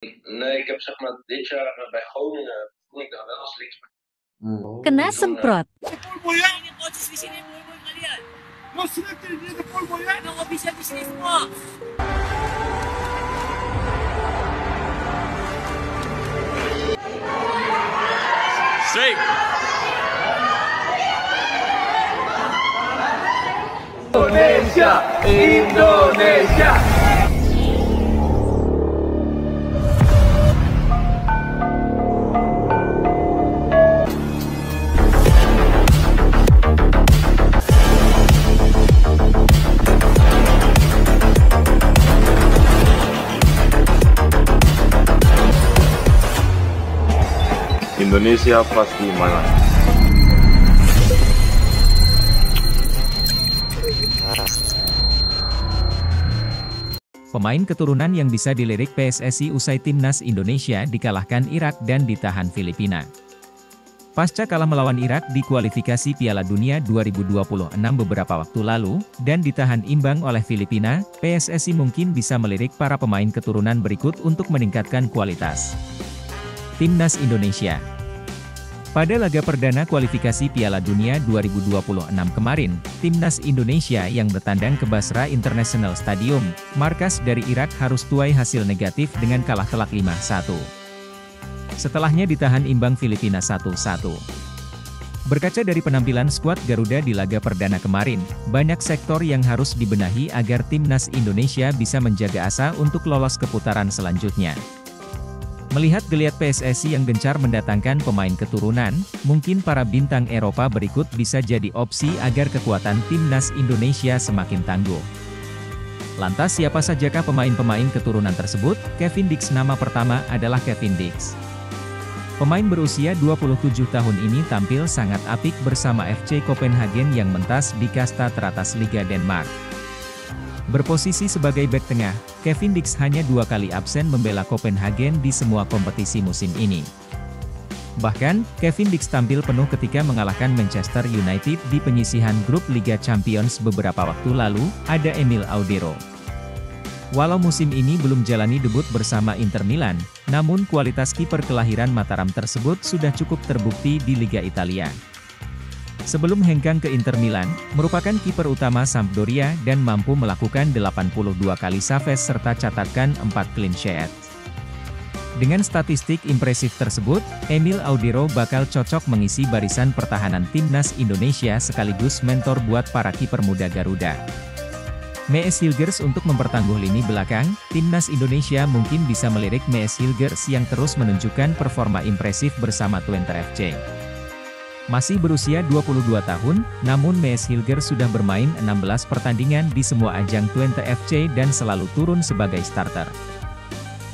Nee, ik heb zeg maar dit jaar bij Groningen voel ik daar wel als linksback. Kena semprot. Polvo ya. Ini coaches di sini polvo kalian. No siete ini polvo ya. Emang bisa di sini semua. Straight. Indonesia, Indonesia. Indonesia pasti menang. Pemain keturunan yang bisa dilirik PSSI usai timnas Indonesia dikalahkan Irak dan ditahan Filipina. Pasca kalah melawan Irak di kualifikasi Piala Dunia 2026 beberapa waktu lalu, dan ditahan imbang oleh Filipina, PSSI mungkin bisa melirik para pemain keturunan berikut untuk meningkatkan kualitas. Timnas Indonesia. Pada laga perdana kualifikasi Piala Dunia 2026 kemarin, Timnas Indonesia yang bertandang ke Basra International Stadium, markas dari Irak harus tuai hasil negatif dengan kalah telak 5-1. Setelahnya ditahan imbang Filipina 1-1. Berkaca dari penampilan skuad Garuda di laga perdana kemarin, banyak sektor yang harus dibenahi agar Timnas Indonesia bisa menjaga asa untuk lolos ke putaran selanjutnya. Melihat geliat PSSI yang gencar mendatangkan pemain keturunan, mungkin para bintang Eropa berikut bisa jadi opsi agar kekuatan Timnas Indonesia semakin tangguh. Lantas siapa sajakah pemain-pemain keturunan tersebut? Kevin Dix. Nama pertama adalah Kevin Dix. Pemain berusia 27 tahun ini tampil sangat apik bersama FC Copenhagen yang mentas di kasta teratas Liga Denmark. Berposisi sebagai bek tengah, Kevin Dix hanya 2 kali absen membela Copenhagen di semua kompetisi musim ini. Bahkan, Kevin Dix tampil penuh ketika mengalahkan Manchester United di penyisihan grup Liga Champions beberapa waktu lalu. Ada Emil Audero. Walau musim ini belum jalani debut bersama Inter Milan, namun kualitas kiper kelahiran Mataram tersebut sudah cukup terbukti di Liga Italia. Sebelum hengkang ke Inter Milan, merupakan kiper utama Sampdoria dan mampu melakukan 82 kali save serta catatkan 4 clean sheet. Dengan statistik impresif tersebut, Emil Audero bakal cocok mengisi barisan pertahanan Timnas Indonesia sekaligus mentor buat para kiper muda Garuda. Mees Hilgers untuk mempertangguh lini belakang, Timnas Indonesia mungkin bisa melirik Mees Hilgers yang terus menunjukkan performa impresif bersama Twente FC. Masih berusia 22 tahun, namun Mees Hilgers sudah bermain 16 pertandingan di semua ajang Twente FC dan selalu turun sebagai starter.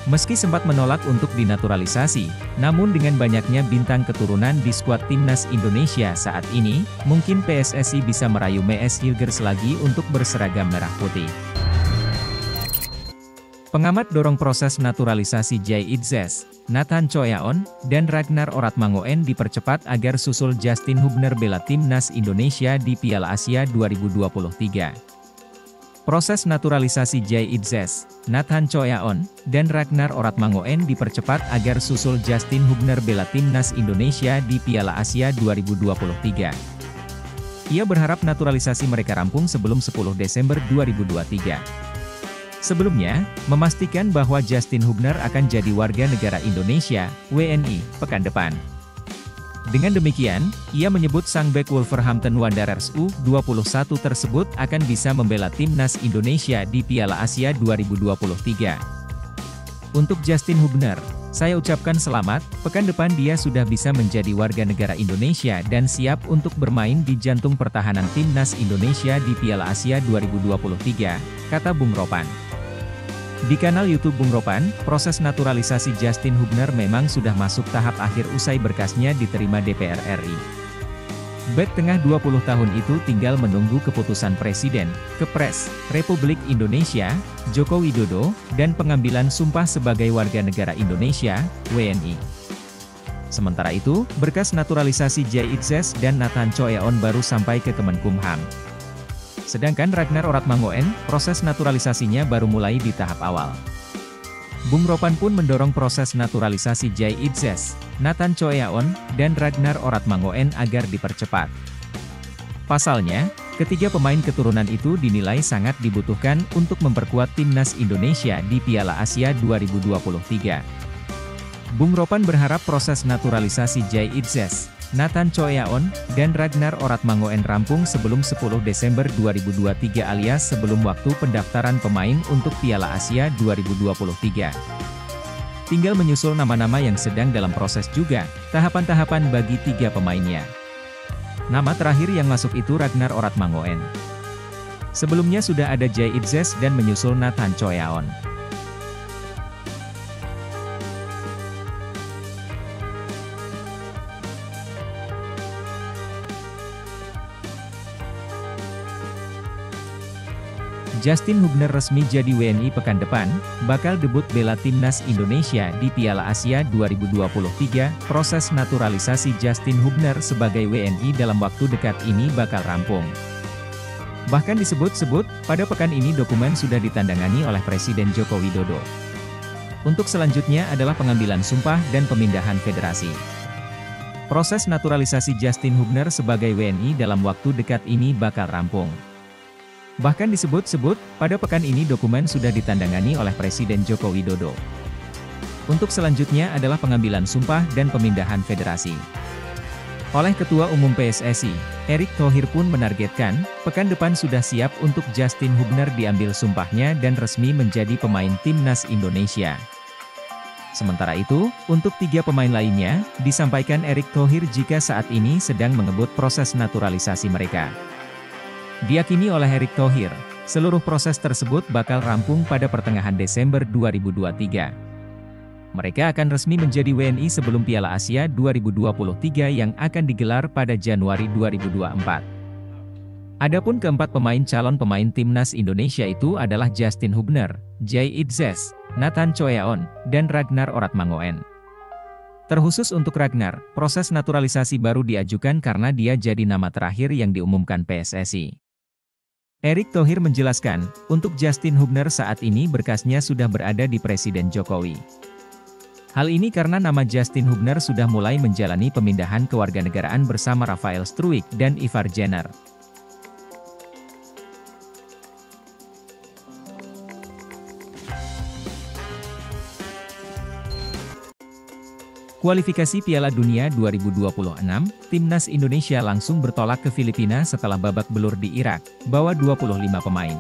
Meski sempat menolak untuk dinaturalisasi, namun dengan banyaknya bintang keturunan di skuad Timnas Indonesia saat ini, mungkin PSSI bisa merayu Mees Hilgers lagi untuk berseragam merah putih. Pengamat dorong proses naturalisasi Jay Itzes, Nathan Choyaon, dan Ragnar Oratmangoen dipercepat agar susul Justin Hubner bela Timnas Indonesia di Piala Asia 2023. Proses naturalisasi Jay Itzes, Nathan Choyaon, dan Ragnar Oratmangoen dipercepat agar susul Justin Hubner bela Timnas Indonesia di Piala Asia 2023. Ia berharap naturalisasi mereka rampung sebelum 10 Desember 2023. Sebelumnya, memastikan bahwa Justin Hubner akan jadi warga negara Indonesia, WNI, pekan depan. Dengan demikian, ia menyebut sang bek Wolverhampton Wanderers U21 tersebut akan bisa membela Timnas Indonesia di Piala Asia 2023. Untuk Justin Hubner, saya ucapkan selamat, pekan depan dia sudah bisa menjadi warga negara Indonesia dan siap untuk bermain di jantung pertahanan Timnas Indonesia di Piala Asia 2023, kata Bung Ropan. Di kanal YouTube Bung Ropan, proses naturalisasi Justin Hubner memang sudah masuk tahap akhir usai berkasnya diterima DPR RI. Bek tengah 20 tahun itu tinggal menunggu keputusan Presiden, Kepres, Republik Indonesia, Joko Widodo, dan pengambilan sumpah sebagai warga negara Indonesia, WNI. Sementara itu, berkas naturalisasi Jay Itzes dan Nathan Choyaon baru sampai ke Kemenkumham. Sedangkan Ragnar Oratmangoen, proses naturalisasinya baru mulai di tahap awal. Bung Ropan pun mendorong proses naturalisasi Jay Idzes, Nathan Choeaon, dan Ragnar Oratmangoen agar dipercepat. Pasalnya, ketiga pemain keturunan itu dinilai sangat dibutuhkan untuk memperkuat timnas Indonesia di Piala Asia 2023. Bung Ropan berharap proses naturalisasi Jay Idzes, Nathan Choeaon, dan Ragnar Oratmangoen rampung sebelum 10 Desember 2023 alias sebelum waktu pendaftaran pemain untuk Piala Asia 2023. Tinggal menyusul nama-nama yang sedang dalam proses juga, tahapan-tahapan bagi tiga pemainnya. Nama terakhir yang masuk itu Ragnar Oratmangoen. Sebelumnya sudah ada Jay Idzes dan menyusul Nathan Choeaon. Justin Hubner resmi jadi WNI pekan depan, bakal debut bela timnas Indonesia di Piala Asia 2023. Proses naturalisasi Justin Hubner sebagai WNI dalam waktu dekat ini bakal rampung. Bahkan disebut-sebut, pada pekan ini dokumen sudah ditandangani oleh Presiden Joko Widodo. Untuk selanjutnya adalah pengambilan sumpah dan pemindahan federasi. Proses naturalisasi Justin Hubner sebagai WNI dalam waktu dekat ini bakal rampung. Bahkan disebut-sebut, pada pekan ini dokumen sudah ditandangani oleh Presiden Joko Widodo. Untuk selanjutnya adalah pengambilan sumpah dan pemindahan federasi. Oleh Ketua Umum PSSI, Erick Thohir pun menargetkan, pekan depan sudah siap untuk Justin Hubner diambil sumpahnya dan resmi menjadi pemain timnas Indonesia. Sementara itu, untuk tiga pemain lainnya, disampaikan Erick Thohir jika saat ini sedang mengebut proses naturalisasi mereka. Diyakini oleh Erick Thohir, seluruh proses tersebut bakal rampung pada pertengahan Desember 2023. Mereka akan resmi menjadi WNI sebelum Piala Asia 2023 yang akan digelar pada Januari 2024. Adapun keempat pemain calon pemain timnas Indonesia itu adalah Justin Hubner, Jay Idzes, Nathan Choeaon, dan Ragnar Oratmangoen. Terkhusus untuk Ragnar, proses naturalisasi baru diajukan karena dia jadi nama terakhir yang diumumkan PSSI. Erick Thohir menjelaskan, untuk Justin Hubner saat ini berkasnya sudah berada di Presiden Jokowi. Hal ini karena nama Justin Hubner sudah mulai menjalani pemindahan kewarganegaraan bersama Rafael Struijk dan Ivar Jenner. Kualifikasi Piala Dunia 2026, timnas Indonesia langsung bertolak ke Filipina setelah babak belur di Irak, bawa 25 pemain.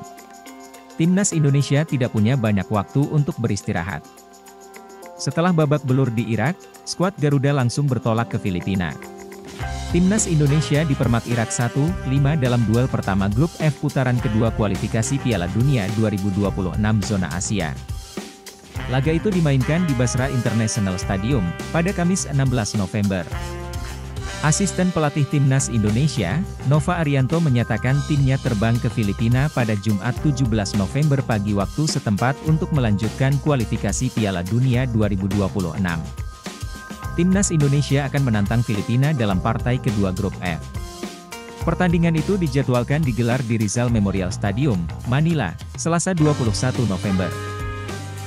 Timnas Indonesia tidak punya banyak waktu untuk beristirahat. Setelah babak belur di Irak, skuad Garuda langsung bertolak ke Filipina. Timnas Indonesia dipermak Irak 1-5 dalam duel pertama grup F putaran kedua kualifikasi Piala Dunia 2026 zona Asia. Laga itu dimainkan di Basra International Stadium, pada Kamis 16 November. Asisten pelatih timnas Indonesia, Nova Arianto menyatakan timnya terbang ke Filipina pada Jumat 17 November pagi waktu setempat untuk melanjutkan kualifikasi Piala Dunia 2026. Timnas Indonesia akan menantang Filipina dalam partai kedua grup F. Pertandingan itu dijadwalkan digelar di Rizal Memorial Stadium, Manila, Selasa 21 November.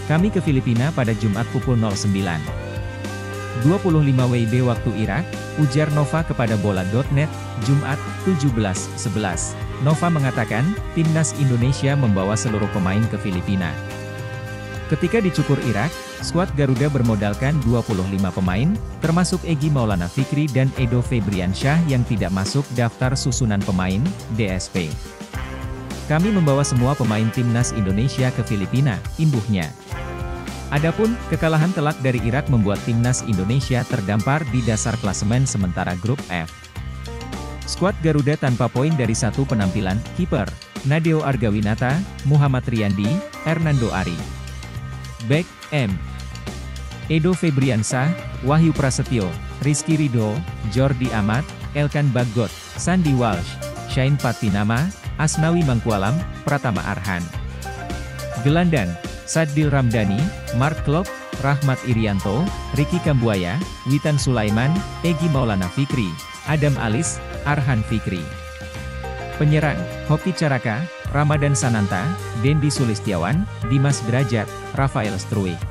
Kami ke Filipina pada Jumat pukul 09.25 WIB waktu Irak, ujar Nova kepada bola.net, Jumat, 17.11. Nova mengatakan, timnas Indonesia membawa seluruh pemain ke Filipina. Ketika dicukur Irak, skuad Garuda bermodalkan 25 pemain, termasuk Egy Maulana Fikri dan Edo Febriansyah yang tidak masuk daftar susunan pemain, DSP. Kami membawa semua pemain timnas Indonesia ke Filipina, imbuhnya. Adapun, kekalahan telak dari Irak membuat timnas Indonesia terdampar di dasar klasemen sementara grup F. Skuad Garuda tanpa poin dari satu penampilan, kiper, Nadeo Argawinata, Muhammad Riyandi, Hernando Ari. Bek, M. Edo Febriansyah, Wahyu Prasetyo, Rizky Ridho, Jordi Amat, Elkan Bagot, Sandi Walsh, Shain Patinama, Asnawi Mangkualam, Pratama Arhan. Gelandang, Sadil Ramdhani, Mark Klok, Rahmat Irianto, Ricky Kambuaya, Witan Sulaiman, Egy Maulana Fikri, Adam Alis, Arhan Fikri. Penyerang, Hoki Caraka, Ramadan Sananta, Dendi Sulistiawan, Dimas Derajat, Rafael Struijk.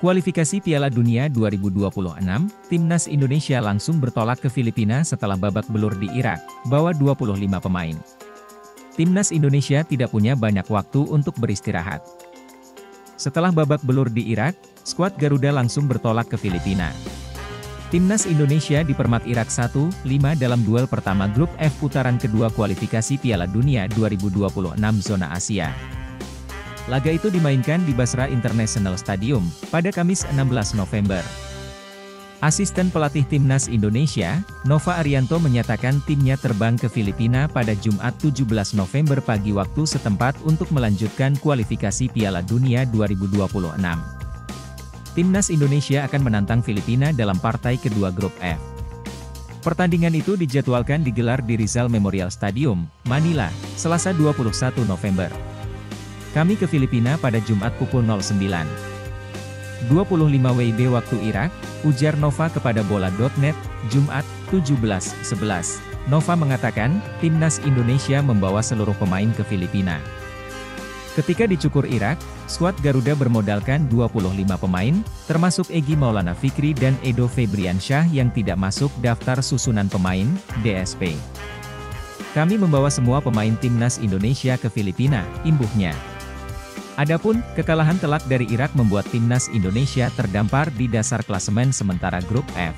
Kualifikasi Piala Dunia 2026, Timnas Indonesia langsung bertolak ke Filipina setelah babak belur di Irak, bawa 25 pemain. Timnas Indonesia tidak punya banyak waktu untuk beristirahat. Setelah babak belur di Irak, skuad Garuda langsung bertolak ke Filipina. Timnas Indonesia dipermat Irak 1-5 dalam duel pertama grup F putaran kedua kualifikasi Piala Dunia 2026 zona Asia. Laga itu dimainkan di Basra International Stadium, pada Kamis 16 November. Asisten pelatih Timnas Indonesia, Nova Arianto menyatakan timnya terbang ke Filipina pada Jumat 17 November pagi waktu setempat untuk melanjutkan kualifikasi Piala Dunia 2026. Timnas Indonesia akan menantang Filipina dalam partai kedua grup F. Pertandingan itu dijadwalkan digelar di Rizal Memorial Stadium, Manila, Selasa 21 November. Kami ke Filipina pada Jumat pukul 09.25 WIB waktu Irak, ujar Nova kepada Bola.net, Jumat, 17.11. Nova mengatakan, Timnas Indonesia membawa seluruh pemain ke Filipina. Ketika dicukur Irak, skuad Garuda bermodalkan 25 pemain, termasuk Egy Maulana Fikri dan Edo Febriansyah yang tidak masuk daftar susunan pemain, DSP. Kami membawa semua pemain Timnas Indonesia ke Filipina, imbuhnya. Adapun, kekalahan telak dari Irak membuat Timnas Indonesia terdampar di dasar klasemen sementara grup F.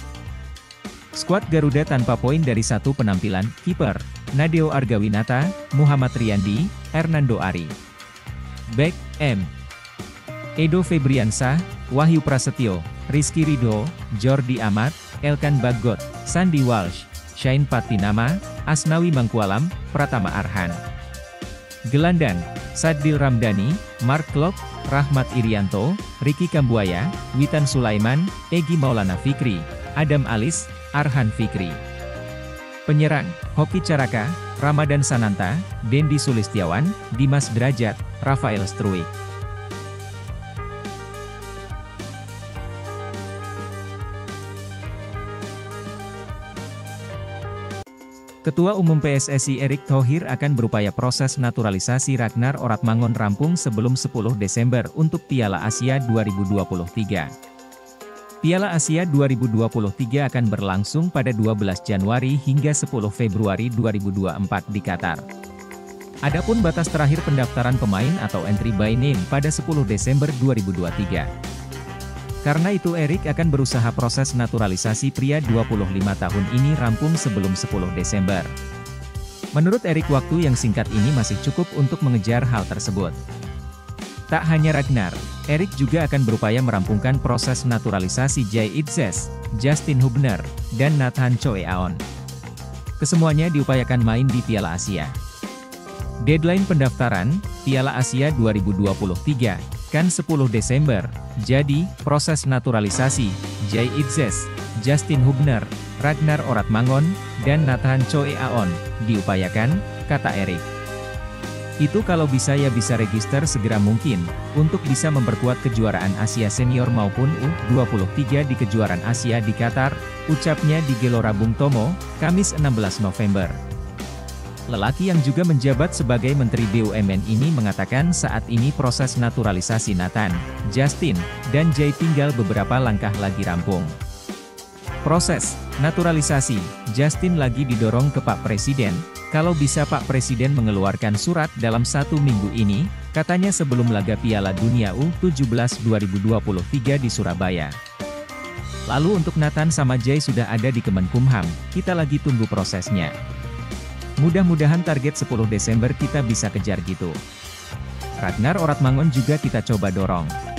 Skuad Garuda tanpa poin dari satu penampilan, kiper, Nadeo Argawinata, Muhammad Riyandi, Hernando Ari. Bek, M. Edo Febriansyah, Wahyu Prasetyo, Rizky Ridho, Jordi Amat, Elkan Bagot, Sandi Walsh, Shain Patinama, Asnawi Mangkualam, Pratama Arhan. Gelandang, Sadil Ramdhani, Mark Klok, Rahmat Irianto, Ricky Kambuaya, Witan Sulaiman, Egy Maulana Fikri, Adam Alis, Arhan Fikri. Penyerang, Hoki Caraka, Ramadan Sananta, Dendi Sulistiawan, Dimas Derajat, Rafael Struik. Ketua Umum PSSI Erick Thohir akan berupaya proses naturalisasi Ragnar Oratmangun rampung sebelum 10 Desember untuk Piala Asia 2023. Piala Asia 2023 akan berlangsung pada 12 Januari hingga 10 Februari 2024 di Qatar. Adapun batas terakhir pendaftaran pemain atau entry by name pada 10 Desember 2023. Karena itu Erick akan berusaha proses naturalisasi pria 25 tahun ini rampung sebelum 10 Desember. Menurut Erick waktu yang singkat ini masih cukup untuk mengejar hal tersebut. Tak hanya Ragnar, Erick juga akan berupaya merampungkan proses naturalisasi Jay Itzes, Justin Hubner, dan Nathan Choe Aon. Kesemuanya diupayakan main di Piala Asia. Deadline pendaftaran, Piala Asia 2023, kan 10 Desember, jadi, proses naturalisasi, Jay Itzes, Justin Hubner, Ragnar Oratmangun, dan Nathan Choe Aon, diupayakan, kata Erick. Itu kalau bisa ya bisa register segera mungkin, untuk bisa memperkuat kejuaraan Asia Senior maupun U23 di kejuaraan Asia di Qatar, ucapnya di Gelora Bung Tomo, Kamis 16 November. Lelaki yang juga menjabat sebagai Menteri BUMN ini mengatakan saat ini proses naturalisasi Nathan, Justin, dan Jay tinggal beberapa langkah lagi rampung. Proses naturalisasi Justin lagi didorong ke Pak Presiden, kalau bisa Pak Presiden mengeluarkan surat dalam 1 minggu ini, katanya sebelum laga Piala Dunia U17 2023 di Surabaya. Lalu untuk Nathan sama Jay sudah ada di Kemenkumham, kita lagi tunggu prosesnya. Mudah-mudahan target 10 Desember kita bisa kejar gitu. Ragnar Oratmangun juga kita coba dorong.